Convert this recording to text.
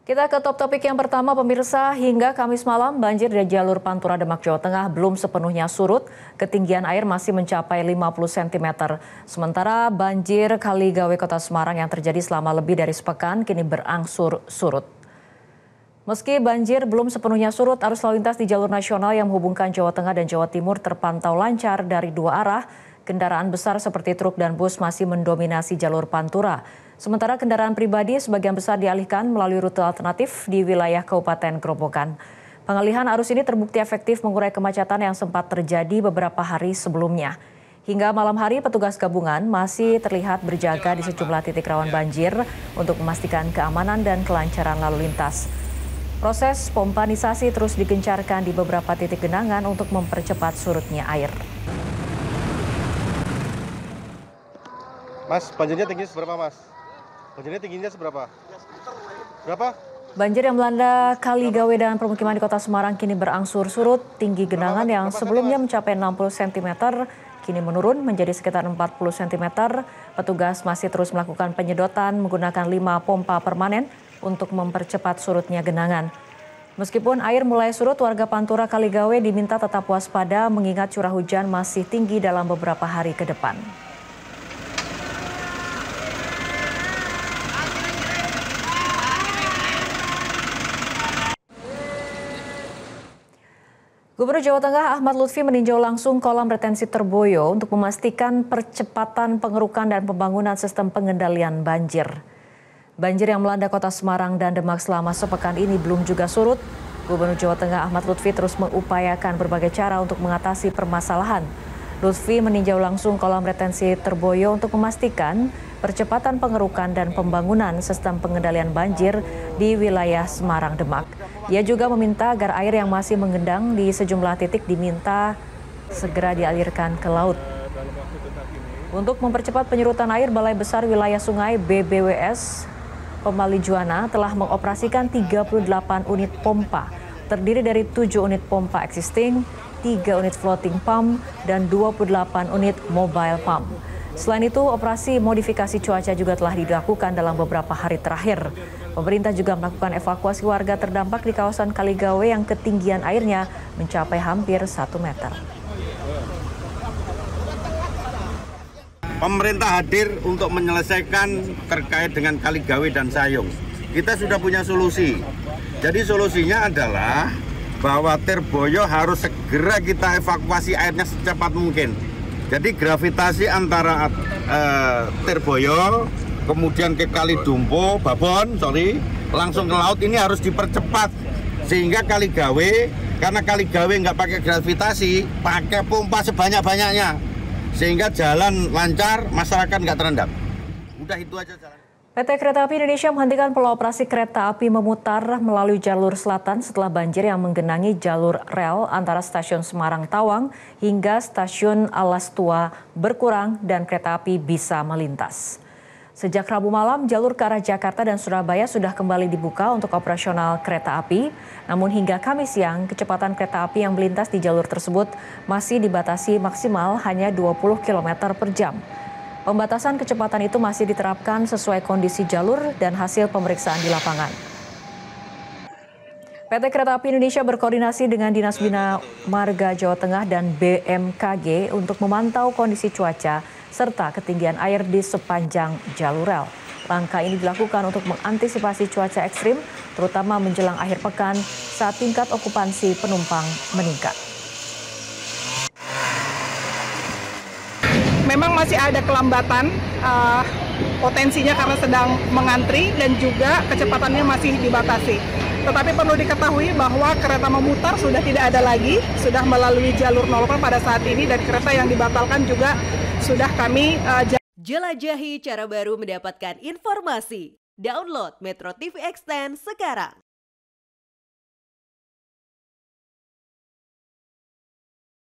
Kita ke top topik yang pertama, pemirsa. Hingga Kamis malam, banjir di jalur Pantura Demak, Jawa Tengah belum sepenuhnya surut. Ketinggian air masih mencapai 50 cm. Sementara banjir Kaligawe Kota Semarang yang terjadi selama lebih dari sepekan kini berangsur surut. Meski banjir belum sepenuhnya surut, arus lalu lintas di jalur nasional yang menghubungkan Jawa Tengah dan Jawa Timur terpantau lancar dari dua arah. Kendaraan besar seperti truk dan bus masih mendominasi jalur Pantura. Sementara kendaraan pribadi sebagian besar dialihkan melalui rute alternatif di wilayah Kabupaten Grobogan. Pengalihan arus ini terbukti efektif mengurai kemacetan yang sempat terjadi beberapa hari sebelumnya. Hingga malam hari, petugas gabungan masih terlihat berjaga di sejumlah titik rawan banjir untuk memastikan keamanan dan kelancaran lalu lintas. Proses pompanisasi terus digencarkan di beberapa titik genangan untuk mempercepat surutnya air. Mas, banjirnya tinggi seberapa, Mas? Banjirnya tingginya seberapa? Berapa? Banjir yang melanda Kaligawe dan permukiman di Kota Semarang kini berangsur surut. Tinggi genangan yang sebelumnya mencapai 60 cm kini menurun menjadi sekitar 40 cm. Petugas masih terus melakukan penyedotan menggunakan 5 pompa permanen untuk mempercepat surutnya genangan. Meskipun air mulai surut, warga Pantura Kaligawe diminta tetap waspada mengingat curah hujan masih tinggi dalam beberapa hari ke depan. Gubernur Jawa Tengah Ahmad Lutfi meninjau langsung kolam retensi Terboyo untuk memastikan percepatan pengerukan dan pembangunan sistem pengendalian banjir. Banjir yang melanda Kota Semarang dan Demak selama sepekan ini belum juga surut. Gubernur Jawa Tengah Ahmad Lutfi terus mengupayakan berbagai cara untuk mengatasi permasalahan. Lutfi meninjau langsung kolam retensi Terboyo untuk memastikan percepatan pengerukan dan pembangunan sistem pengendalian banjir di wilayah Semarang Demak. Ia juga meminta agar air yang masih menggendang di sejumlah titik diminta segera dialirkan ke laut. Untuk mempercepat penyerutan air, Balai Besar Wilayah Sungai BBWS Pemali Juwana telah mengoperasikan 38 unit pompa, terdiri dari 7 unit pompa existing, 3 unit floating pump, dan 28 unit mobile pump. Selain itu, operasi modifikasi cuaca juga telah dilakukan dalam beberapa hari terakhir. Pemerintah juga melakukan evakuasi warga terdampak di kawasan Kaligawe yang ketinggian airnya mencapai hampir 1 meter. Pemerintah hadir untuk menyelesaikan terkait dengan Kaligawe dan Sayung. Kita sudah punya solusi. Jadi solusinya adalah bahwa Terboyo harus segera kita evakuasi airnya secepat mungkin. Jadi gravitasi antara Terboyo kemudian ke Kalidumpo, langsung ke laut ini harus dipercepat sehingga Kaligawe, karena Kaligawe nggak pakai gravitasi, pakai pompa sebanyak-banyaknya sehingga jalan lancar, masyarakat nggak terendam. Udah itu aja jalan. PT Kereta Api Indonesia menghentikan pola operasi kereta api memutar melalui jalur selatan setelah banjir yang menggenangi jalur rel antara stasiun Semarang Tawang hingga stasiun Alas Tua berkurang dan kereta api bisa melintas. Sejak Rabu malam, jalur ke arah Jakarta dan Surabaya sudah kembali dibuka untuk operasional kereta api. Namun hingga Kamis siang, kecepatan kereta api yang melintas di jalur tersebut masih dibatasi maksimal hanya 20 km per jam. Pembatasan kecepatan itu masih diterapkan sesuai kondisi jalur dan hasil pemeriksaan di lapangan. PT Kereta Api Indonesia berkoordinasi dengan Dinas Bina Marga Jawa Tengah dan BMKG untuk memantau kondisi cuaca serta ketinggian air di sepanjang jalur rel. Langkah ini dilakukan untuk mengantisipasi cuaca ekstrim, terutama menjelang akhir pekan saat tingkat okupansi penumpang meningkat. Memang masih ada kelambatan, potensinya karena sedang mengantri dan juga kecepatannya masih dibatasi. Tetapi perlu diketahui bahwa kereta memutar sudah tidak ada lagi, sudah melalui jalur 0 pada saat ini dan kereta yang dibatalkan juga sudah kami jelajahi cara baru mendapatkan informasi. Download Metro TV Extend sekarang.